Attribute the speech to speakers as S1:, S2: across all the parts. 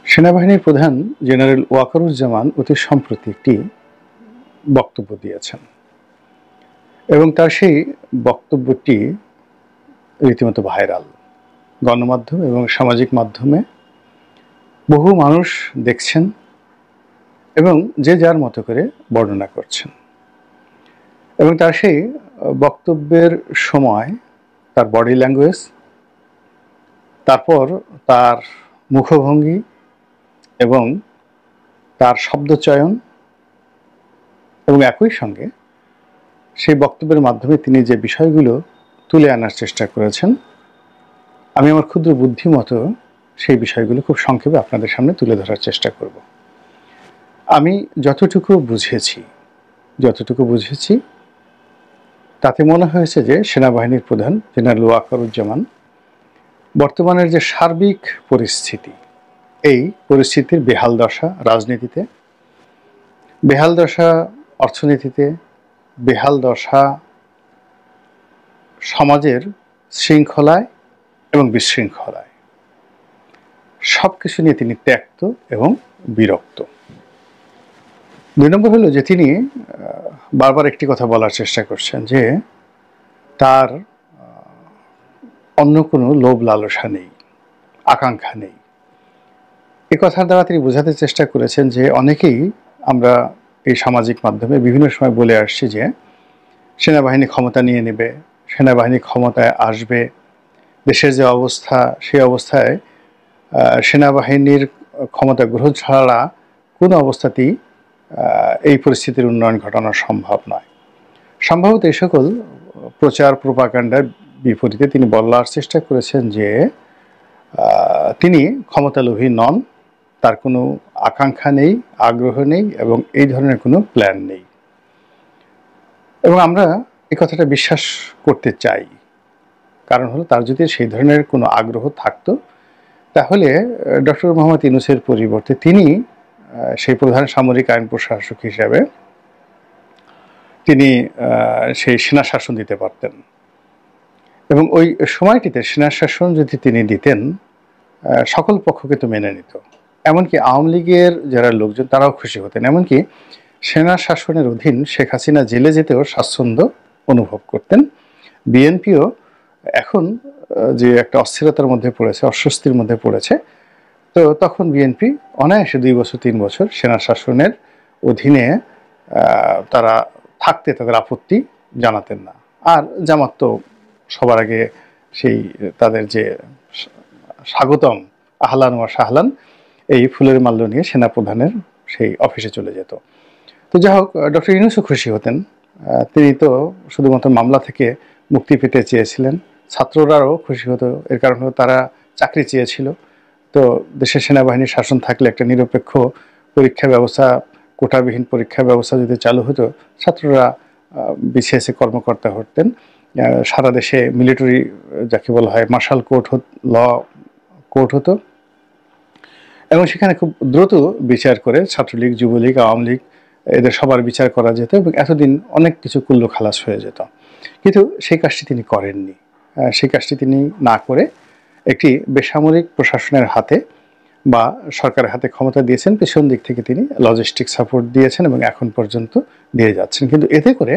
S1: সেনাবাহিনীর প্রধান জেনারেল ওয়াকারুজ্জামান অতি সম্প্রতি একটি বক্তব্য দিয়েছেন এবং তার সেই বক্তব্যটি রীতিমতো ভাইরাল। গণমাধ্যম এবং সামাজিক মাধ্যমে বহু মানুষ দেখছেন এবং যে যার মতো করে বর্ণনা করছেন। এবং তার সেই বক্তব্যের সময় তার বডি ল্যাঙ্গুয়েজ, তারপর তার মুখভঙ্গি এবং তার শব্দচয়ন এবং একই সঙ্গে সেই বক্তব্যের মাধ্যমে তিনি যে বিষয়গুলো তুলে আনার চেষ্টা করেছেন, আমি আমার ক্ষুদ্র বুদ্ধিমতো সেই বিষয়গুলো খুব সংক্ষেপে আপনাদের সামনে তুলে ধরার চেষ্টা করব। আমি যতটুকু বুঝেছি তাতে মনে হয়েছে যে সেনাবাহিনীর প্রধান জেনারেল ওয়াকারুজ্জামান বর্তমানের যে সার্বিক পরিস্থিতি, এই পরিস্থিতির বেহাল দশা রাজনীতিতে, বেহাল দশা অর্থনীতিতে, বেহাল দশা সমাজের শৃঙ্খলায় এবং বিশৃঙ্খলায়, সব কিছু নিয়ে তিনি ত্যক্ত এবং বিরক্ত। ২ নম্বর হলো যে তিনি বারবার একটি কথা বলার চেষ্টা করছেন যে তার অন্য কোনো লোভ লালসা নেই, আকাঙ্ক্ষা নেই। এই কথার দ্বারা তিনি বোঝাতে চেষ্টা করেছেন যে অনেকেই আমরা এই সামাজিক মাধ্যমে বিভিন্ন সময় বলে আসছি যে সেনাবাহিনী ক্ষমতা নিয়ে নেবে, সেনাবাহিনী ক্ষমতায় আসবে, দেশের যে অবস্থা সেই অবস্থায় সেনাবাহিনীর ক্ষমতা গ্রহণ ছাড়া কোনো অবস্থাতেই এই পরিস্থিতির উন্নয়ন ঘটানো সম্ভব নয়। সম্ভবত এই সকল প্রচার প্রোপাগান্ডার বিপরীতে তিনি বলার চেষ্টা করেছেন যে তিনি ক্ষমতালোভী নন, তার কোনো আকাঙ্ক্ষা নেই, আগ্রহ নেই এবং এই ধরনের কোনো প্ল্যান নেই। এবং আমরা এই কথাটা বিশ্বাস করতে চাই, কারণ হলো তার যদি সেই ধরনের কোনো আগ্রহ থাকতো তাহলে ডক্টর মোহাম্মদ ইউনূসের পরিবর্তে তিনি সেই প্রধান সামরিক আইন প্রশাসক হিসাবে তিনি সেই সেনা শাসন দিতে পারতেন এবং ওই সময়টিতে সেনা শাসন যদি তিনি দিতেন সকল পক্ষ কিন্তু মেনে নিত, এমনকি আওয়ামী লীগের যারা লোকজন তারাও খুশি হতেন, এমনকি সেনা শাসনের অধীন শেখ হাসিনা জেলে যেতেও স্বাচ্ছন্দ্য অনুভব করতেন। বিএনপিও এখন যে একটা অস্থিরতার মধ্যে পড়েছে, অস্বস্তির মধ্যে পড়েছে, তো তখন বিএনপি অনায়াসে 2 বছর 3 বছর সেনা শাসনের অধীনে তারা থাকতে তাদের আপত্তি জানাতেন না। আর জামাত তো সবার আগে সেই তাদের যে স্বাগতম আহলান ওয়া সাহলান এই ফুলের মাল্য নিয়ে সেনাপ্রধানের সেই অফিসে চলে যেত। তো যাই হোক, ডক্টর ইউনূসও খুশি হতেন। তিনি তো শুধুমাত্র মামলা থেকে মুক্তি পেতে চেয়েছিলেন, ছাত্ররাও খুশি হতো, এর কারণ হলো তারা চাকরি চেয়েছিল। তো দেশের সেনাবাহিনীর শাসন থাকলে একটা নিরপেক্ষ পরীক্ষা ব্যবস্থা, কোটাবিহীন পরীক্ষা ব্যবস্থা যদি চালু হতো, ছাত্ররা বিসিএসে কর্মকর্তা হতেন, সারা দেশে মিলিটারি যাকে বলা হয় মার্শাল কোর্ট ল কোর্ট হতো এবং সেখানে খুব দ্রুত বিচার করে ছাত্রলীগ, যুবলীগ, আওয়ামী লীগ এদের সবার বিচার করা যেত এবং এতদিন অনেক কিছু কুল্লো খালাস হয়ে যেত। কিন্তু সেই কাজটি তিনি করেননি। সেই কাজটি তিনি না করে একটি বেসামরিক প্রশাসনের হাতে বা সরকারের হাতে ক্ষমতা দিয়েছেন। পেছন দিক থেকে তিনি লজিস্টিক সাপোর্ট দিয়েছেন এবং এখন পর্যন্ত দিয়ে যাচ্ছেন। কিন্তু এতে করে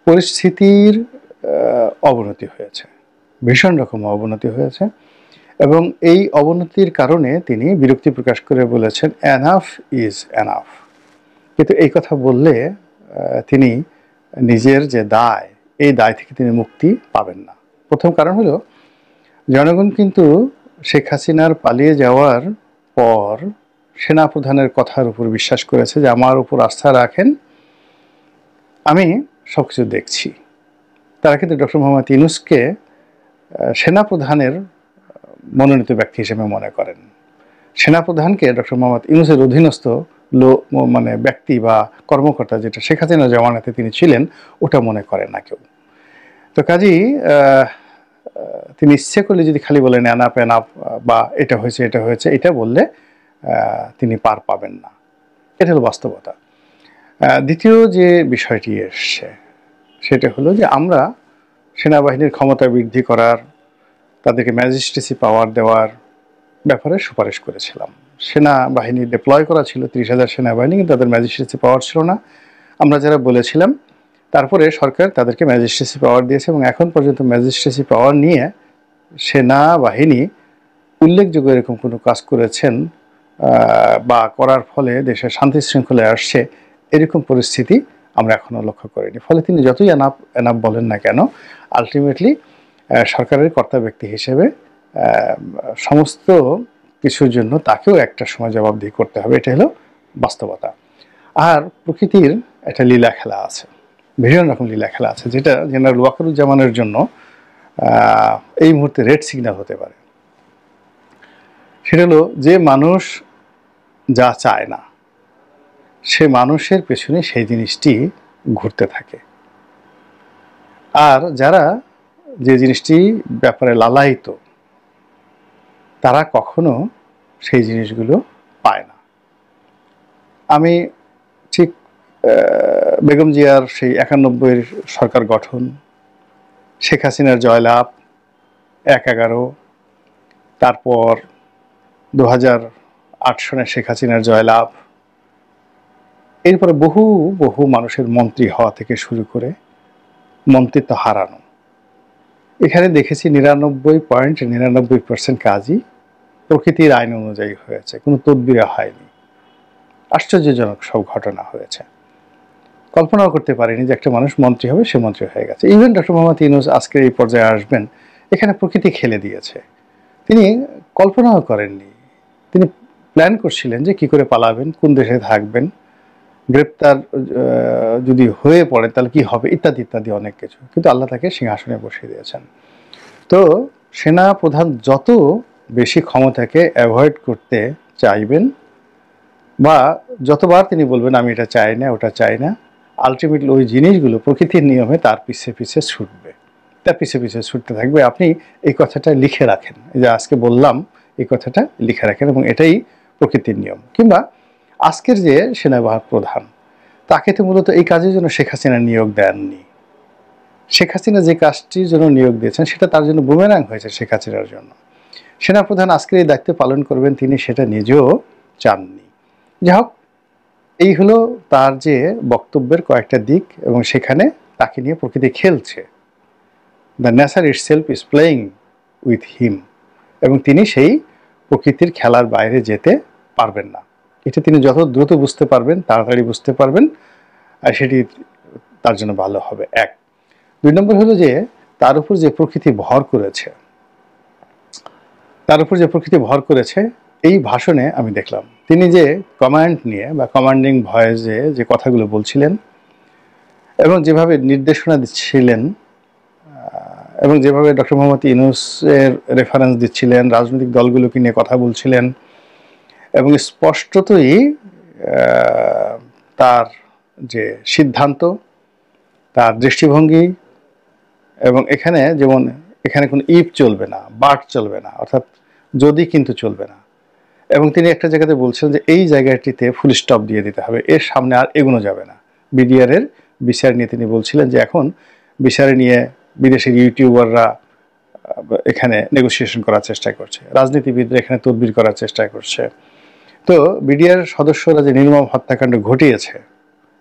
S1: পরিস্থিতির অবনতি হয়েছে, ভীষণ রকম অবনতি হয়েছে এবং এই অবনতির কারণে তিনি বিরক্তি প্রকাশ করে বলেছেন এনাফ ইজ এনাফ। কিন্তু এই কথা বললে তিনি নিজের যে দায়, এই দায় থেকে তিনি মুক্তি পাবেন না। প্রথম কারণ হলো জনগণ কিন্তু শেখ হাসিনার পালিয়ে যাওয়ার পর সেনাপ্রধানের কথার উপর বিশ্বাস করেছে যে আমার উপর আস্থা রাখেন, আমি সব কিছু দেখছি। তারা কিন্তু ডক্টর মোহাম্মদ ইউনূসকে সেনাপ্রধানের মনোনীত ব্যক্তি হিসেবে মনে করেন। সেনাপ্রধানকে ডক্টর মোহাম্মদ ইউনূসের অধীনস্থ মানে ব্যক্তি বা কর্মকর্তা, যেটা শেখ হাসিনা জামানাতে তিনি ছিলেন, ওটা মনে করেন না কেউ। তো কাজেই তিনি ইচ্ছে করলে যদি খালি বলেন এনাফ এনাফ বা এটা হয়েছে এটা হয়েছে, এটা বললে তিনি পার পাবেন না। এটা হলো বাস্তবতা। দ্বিতীয় যে বিষয়টি এসছে সেটা হলো যে আমরা সেনাবাহিনীর ক্ষমতা বৃদ্ধি করার, তাদেরকে ম্যাজিস্ট্রেসি পাওয়ার দেওয়ার ব্যাপারে সুপারিশ করেছিলাম। সেনাবাহিনী ডিপ্লয় করা ছিল, 30,000 সেনাবাহিনী, কিন্তু তাদের ম্যাজিস্ট্রেসি পাওয়ার ছিল না আমরা যারা বলেছিলাম। তারপরে সরকার তাদেরকে ম্যাজিস্ট্রেসি পাওয়ার দিয়েছে এবং এখন পর্যন্ত ম্যাজিস্ট্রেসি পাওয়ার নিয়ে সেনাবাহিনী উল্লেখযোগ্য এরকম কোনো কাজ করেছেন বা করার ফলে দেশের শান্তি শৃঙ্খলায় আসছে এরকম পরিস্থিতি আমরা এখনও লক্ষ্য করিনি। ফলে তিনি যতই এনাফ বলেন না কেন, আলটিমেটলি সরকারের কর্তা ব্যক্তি হিসেবে সমস্ত কিছুর জন্য তাকেও একটা সময় জবাবদিহি করতে হবে, এটা হলো বাস্তবতা। আর প্রকৃতির একটা লীলা খেলা আছে, ভীষণ রকম লীলা খেলা আছে, যেটা জেনারেল ওয়াকারুজ্জামানের জন্য এই মুহূর্তে রেড সিগন্যাল হতে পারে। সেটা হলো যে মানুষ যা চায় না সে মানুষের পেছনে সেই জিনিসটি ঘুরতে থাকে, আর যারা যে জিনিসটি ব্যাপারে লালায়িত তারা কখনো সেই জিনিসগুলো পায় না। আমি ঠিক বেগম জিয়ার সেই 91-এর সরকার গঠন, শেখ হাসিনার জয়লাভ 1/11, তারপর 2008 সনে শেখ হাসিনার জয়লাভ, এরপরে বহু বহু মানুষের মন্ত্রী হওয়া থেকে শুরু করে মন্ত্রিত্ব হারানো, এখানে দেখেছি 99.99% কাজই প্রকৃতির আইন অনুযায়ী হয়েছে, কোনো তদবিরে হয়নি। আশ্চর্যজনক সব ঘটনা হয়েছে, কল্পনাও করতে পারিনি যে একটা মানুষ মন্ত্রী হবে, সে মন্ত্রী হয়ে গেছে। ইভেন ডক্টর মোহাম্মদ ইউনূস আজকে এই পর্যায়ে আসবেন, এখানে প্রকৃতি খেলে দিয়েছে। তিনি কল্পনাও করেননি, তিনি প্ল্যান করছিলেন যে কি করে পালাবেন, কোন দেশে থাকবেন, গ্রেপ্তার যদি হয়ে পড়ে তাহলে কি হবে, ইত্যাদি ইত্যাদি অনেক কিছু, কিন্তু আল্লাহ তাকে সিংহাসনে বসিয়ে দিয়েছেন। তো সেনা প্রধান যত বেশি ক্ষমতাকে অ্যাভয়েড করতে চাইবেন বা যতবার তিনি বলবেন আমি এটা চাই না ওটা চাই না, আলটিমেটলি ওই জিনিসগুলো প্রকৃতির নিয়মে তার পিছে পিছে ছুটবে, তার পিছে পিছে ছুটতে থাকবে। আপনি এই কথাটা লিখে রাখেন, এই যে আজকে বললাম এই কথাটা লিখে রাখেন, এবং এটাই প্রকৃতির নিয়ম। কিংবা আজকের যে সেনাবাহিনী প্রধান, তাকে তো মূলত এই কাজের জন্য শেখ হাসিনা নিয়োগ দেননি। শেখ হাসিনা যে কাজটির জন্য নিয়োগ দিয়েছেন সেটা তার জন্য বুমেরাং হয়েছে শেখ হাসিনার জন্য। সেনাপ্রধান আজকের এই দায়িত্ব পালন করবেন তিনি সেটা নিজেও চাননি। যাই হোক, এই হলো তার যে বক্তব্যের কয়েকটা দিক, এবং সেখানে তাকে নিয়ে প্রকৃতি খেলছে। The nature itself is playing with him, এবং তিনি সেই প্রকৃতির খেলার বাইরে যেতে পারবেন না। এটা তিনি যত দ্রুত বুঝতে পারবেন, তাড়াতাড়ি বুঝতে পারবেন, আর সেটি তার জন্য ভালো হবে। 1 2 নম্বর হলো যে তার উপর যে প্রকৃতি ভর করেছে এই ভাষণে আমি দেখলাম তিনি যে কমান্ড নিয়ে বা কমান্ডিং ভয়েসে যে কথাগুলো বলছিলেন এবং যেভাবে নির্দেশনা দিচ্ছিলেন এবং যেভাবে ডক্টর মোহাম্মদ ইউনূসের রেফারেন্স দিচ্ছিলেন, রাজনৈতিক দলগুলোকে নিয়ে কথা বলছিলেন, এবং স্পষ্টতই তার যে সিদ্ধান্ত, তার দৃষ্টিভঙ্গি, এবং এখানে যেমন এখানে কোনো ইফ চলবে না, বাট চলবে না, অর্থাৎ যদি কিন্তু চলবে না। এবং তিনি একটা জায়গাতে বলছেন যে এই জায়গাটিতে ফুল স্টপ দিয়ে দিতে হবে, এর সামনে আর এগোনো যাবে না। বিডিআরের বিচার নিয়ে তিনি বলছিলেন যে এখন বিচারে নিয়ে বিদেশের ইউটিউবাররা এখানে নেগোসিয়েশন করার চেষ্টা করছে, রাজনীতিবিদরা এখানে তদবির করার চেষ্টা করছে। তো বিডিআর সদস্যরা যে নির্মম হত্যাকাণ্ড ঘটিয়েছে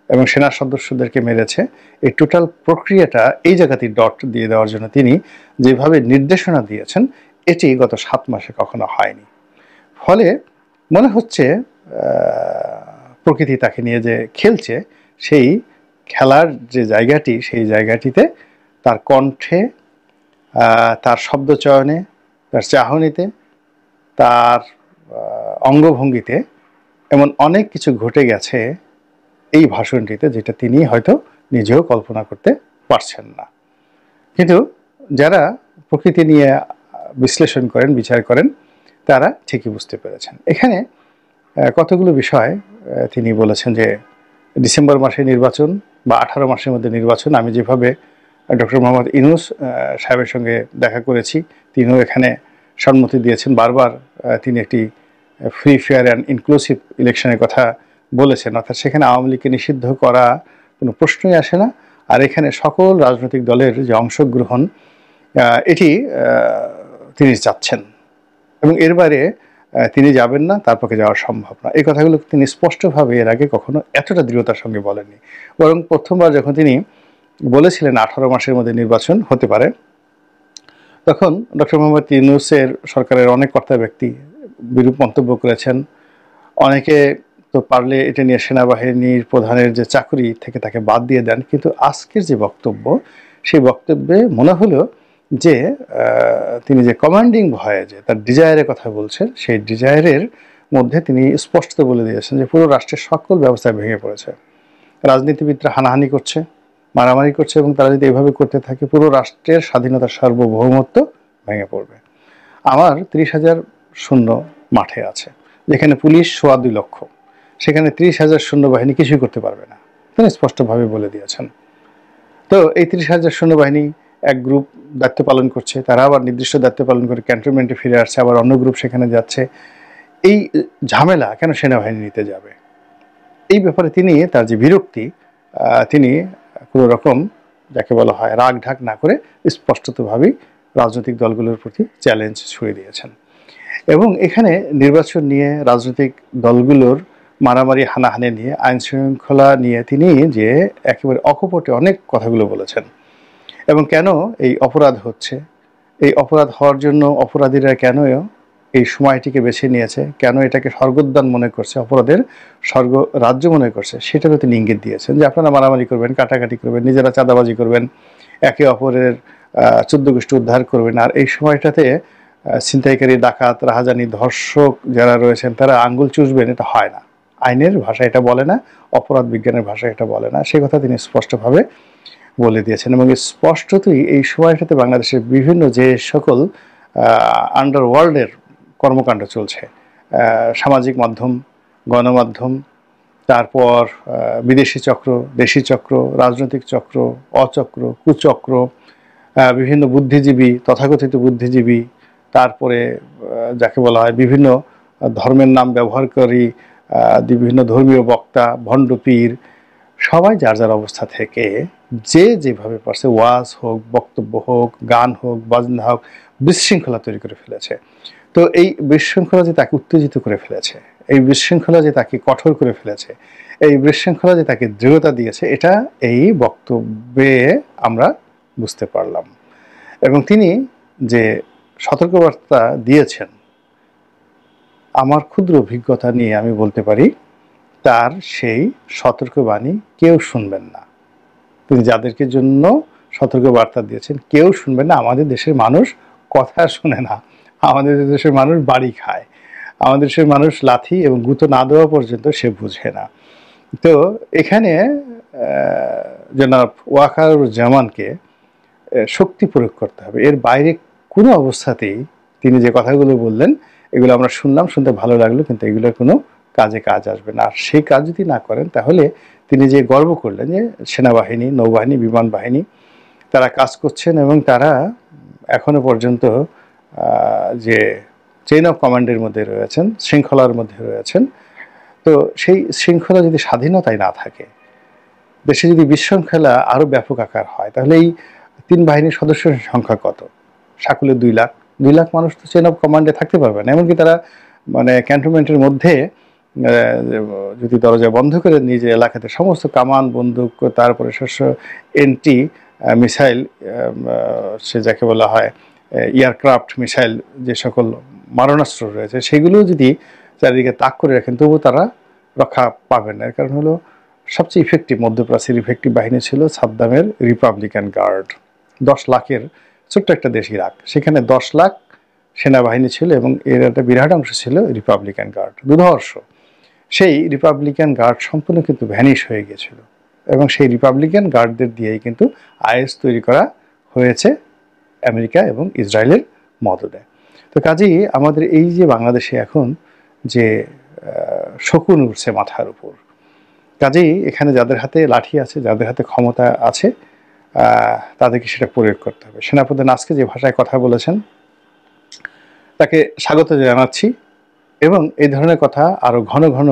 S1: এবং সেনা সদস্যদেরকে মেরেছে, এই টোটাল প্রক্রিয়াটা এই জায়গাতেই ডট দিয়ে দেওয়ার জন্য তিনি যেভাবে নির্দেশনা দিয়েছেন এটি গত 7 মাসে কখনো হয়নি। ফলে মনে হচ্ছে প্রকৃতি তাকে নিয়ে যে খেলছে, সেই খেলার যে জায়গাটি, সেই জায়গাটিতে তার কণ্ঠে, তার শব্দচয়নে, তার চাহনিতে, তার অঙ্গভঙ্গিতে এমন অনেক কিছু ঘটে গেছে এই ভাষণটিতে, যেটা তিনি হয়তো নিজেও কল্পনা করতে পারছেন না। কিন্তু যারা প্রকৃতি নিয়ে বিশ্লেষণ করেন, বিচার করেন, তারা ঠিকই বুঝতে পেরেছেন। এখানে কতগুলো বিষয় তিনি বলেছেন যে ডিসেম্বর মাসে নির্বাচন বা 18 মাসের মধ্যে নির্বাচন। আমি যেভাবে ডক্টর মোহাম্মদ ইউনূস সাহেবের সঙ্গে দেখা করেছি, তিনিও এখানে সম্মতি দিয়েছেন। বারবার তিনি একটি ফ্রি, ফেয়ার অ্যান্ড ইনক্লুসিভ ইলেকশনের কথা বলেছেন, অর্থাৎ সেখানে আওয়ামী লীগকে নিষিদ্ধ করা কোনো প্রশ্নই আসে না। আর এখানে সকল রাজনৈতিক দলের যে অংশগ্রহণ, এটি তিনি চাচ্ছেন, এবং এর বাইরে তিনি যাবেন না, তার পক্ষে যাওয়া সম্ভব না। এই কথাগুলো তিনি স্পষ্টভাবে এর আগে কখনো এতটা দৃঢ়তার সঙ্গে বলেননি। বরং প্রথমবার যখন তিনি বলেছিলেন 18 মাসের মধ্যে নির্বাচন হতে পারে, তখন ডক্টর মোহাম্মদ ইউনূসের সরকারের অনেক কর্তা ব্যক্তি বিরূপ মন্তব্য করেছেন। অনেকে তো পারলে এটা নিয়ে সেনাবাহিনীর প্রধানের যে চাকরি থেকে তাকে বাদ দিয়ে দেন। কিন্তু আজকের যে বক্তব্য, সেই বক্তব্যে মনে হলো যে তিনি যে কমান্ডিং ভয়ে যে তার ডিজায়ারের কথা বলছেন, সেই ডিজায়ারের মধ্যে তিনি স্পষ্ট বলে দিয়েছেন যে পুরো রাষ্ট্রের সকল ব্যবস্থা ভেঙে পড়েছে। রাজনীতিবিদরা হানাহানি করছে, মারামারি করছে, এবং তারা যদি এভাবে করতে থাকে পুরো রাষ্ট্রের স্বাধীনতার সার্বভৌমত্ব ভেঙে পড়বে। আমার 30,000 সৈন্য মাঠে আছে, যেখানে পুলিশ 2.25 লক্ষ, সেখানে 30,000 সৈন্যবাহিনী কিছুই করতে পারবে না, তিনি স্পষ্টভাবে বলে দিয়েছেন। তো এই 30,000 সৈন্যবাহিনী এক গ্রুপ দায়িত্ব পালন করছে, তারা আবার নির্দিষ্ট দায়িত্ব পালন করে ক্যান্টনমেন্টে ফিরে আসছে, আবার অন্য গ্রুপ সেখানে যাচ্ছে। এই ঝামেলা কেন সেনাবাহিনী নিতে যাবে? এই ব্যাপারে তিনি তার যে বিরক্তি, তিনি কোনো রকম যাকে বলা হয় রাগ ঢাক না করে স্পষ্টতভাবেই রাজনৈতিক দলগুলোর প্রতি চ্যালেঞ্জ ছুড়ে দিয়েছেন। এবং এখানে নির্বাচন নিয়ে, রাজনৈতিক দলগুলোর মারামারি হানাহানি নিয়ে, আইন শৃঙ্খলা নিয়ে তিনি যে একেবারে অকপটে অনেক কথাগুলো বলেছেন। এবং কেন এই অপরাধ হচ্ছে, এই অপরাধ হওয়ার জন্য অপরাধীরা কেন এই সময়টিকে বেছে নিয়েছে, কেন এটাকে স্বর্গোদ্যান মনে করছে, অপরাধের স্বর্গ রাজ্য মনে করছে, সেটারও তিনি ইঙ্গিত দিয়েছেন যে আপনারা মারামারি করবেন, কাটাকাটি করবেন, নিজেরা চাঁদাবাজি করবেন, একে অপরের 14 গোষ্ঠী উদ্ধার করবেন। আর এই সময়টাতে ছিনতাইকারী, ডাকাত, রাহাজানি, ধর্ষক যারা রয়েছেন তারা আঙ্গুল চুষবেন, এটা হয় না। আইনের ভাষা এটা বলে না, অপরাধ বিজ্ঞানের ভাষা এটা বলে না। সে কথা তিনি স্পষ্টভাবে বলে দিয়েছেন। এবং স্পষ্টতই এই সময়টাতে বাংলাদেশের বিভিন্ন যে সকল আন্ডারওয়ার্ল্ডের কর্মকাণ্ড চলছে, সামাজিক মাধ্যম, গণমাধ্যম, তারপর বিদেশি চক্র, দেশি চক্র, রাজনৈতিক চক্র, অচক্র, কুচক্র, বিভিন্ন বুদ্ধিজীবী, তথাকথিত বুদ্ধিজীবী, তারপরে যাকে বলা হয় বিভিন্ন ধর্মের নাম ব্যবহারকারী, বিভিন্ন ধর্মীয় বক্তা, ভণ্ড পীর, সবাই যার যার অবস্থা থেকে যে যেভাবে পারছে, ওয়াজ হোক, বক্তব্য হোক, গান হোক, বাজনা হোক, বিশৃঙ্খলা তৈরি করে ফেলেছে। তো এই বিশৃঙ্খলা যে তাকে উত্তেজিত করে ফেলেছে, এই বিশৃঙ্খলা যে তাকে কঠোর করে ফেলেছে, এই বিশৃঙ্খলা যে তাকে দৃঢ়তা দিয়েছে, এটা এই বক্তব্যে আমরা বুঝতে পারলাম। এবং তিনি যে সতর্কবার্তা দিয়েছেন, আমার ক্ষুদ্র অভিজ্ঞতা নিয়ে আমি বলতে পারি তার সেই সতর্কবাণী কেউ শুনবেন না। তিনি যাদেরকে জন্য সতর্কবার্তা দিয়েছেন কেউ শুনবেন না। আমাদের দেশের মানুষ কথা শুনে না, আমাদের দেশের মানুষ বাড়ি খায়, আমাদের দেশের মানুষ লাথি এবং গুঁতো না দেওয়া পর্যন্ত সে বুঝে না। তো এখানে জনাব ওয়াকারুজ্জামানকে শক্তি প্রয়োগ করতে হবে, এর বাইরে কোনো অবস্থাতেই তিনি যে কথাগুলো বললেন এগুলো আমরা শুনলাম, শুনতে ভালো লাগলো, কিন্তু এগুলোর কোনো কাজে কাজ আসবে না। আর সেই কাজ যদি না করেন তাহলে তিনি যে গর্ব করলেন যে সেনাবাহিনী, নৌবাহিনী, বিমান বাহিনী তারা কাজ করছেন এবং তারা এখনো পর্যন্ত যে চেইন অফ কমান্ডের মধ্যে রয়েছেন, শৃঙ্খলার মধ্যে রয়েছেন, তো সেই শৃঙ্খলা যদি স্বাধীনতায় না থাকে, দেশে যদি বিশৃঙ্খলা আরও ব্যাপক আকার হয়, তাহলে এই 3 বাহিনীর সদস্যের সংখ্যা কত? সাকুলে 2 লাখ। 2 লাখ মানুষ তো চেইন অফ কমান্ডে থাকতে পারবে না। এমনকি তারা মানে ক্যান্টনমেন্টের মধ্যে যদি দরজা বন্ধ করে নিজের এলাকাতে সমস্ত কামান, বন্দুক, তারপরে শস্য এন্টি মিসাইল, সে যাকে বলা হয় এয়ারক্রাফট মিসাইল, যে সকল মারণাস্ত্র রয়েছে সেগুলো যদি চারিদিকে তাক করে রাখেন তবুও তারা রক্ষা পাবেন না। এর কারণ হলো সবচেয়ে ইফেক্টিভ, মধ্যপ্রাচ্যের ইফেক্টিভ বাহিনী ছিল সাদ্দামের রিপাবলিকান গার্ড। 10 লাখের ছোট্ট একটা দেশ ইরাক, সেখানে 10 লাখ সেনাবাহিনী ছিল এবং এর একটা বিরাট অংশ ছিল রিপাবলিকান গার্ড। দুর্ধর্ষ সেই রিপাবলিকান গার্ড সম্পূর্ণ কিন্তু ভ্যানিশ হয়ে গিয়েছিল এবং সেই রিপাবলিকান গার্ডদের দিয়েই কিন্তু আইএস তৈরি করা হয়েছে আমেরিকা এবং ইসরায়েলের মদদে। তো কাজেই আমাদের এই যে বাংলাদেশে এখন যে শকুন উঠছে মাথার উপর, কাজেই এখানে যাদের হাতে লাঠি আছে, যাদের হাতে ক্ষমতা আছে, তাদেরকে সেটা প্রয়োগ করতে হবে। সেনাপ্রধান আজকে যে ভাষায় কথা বলেছেন তাকে স্বাগত জানাচ্ছি এবং এই ধরনের কথা আরও ঘন ঘন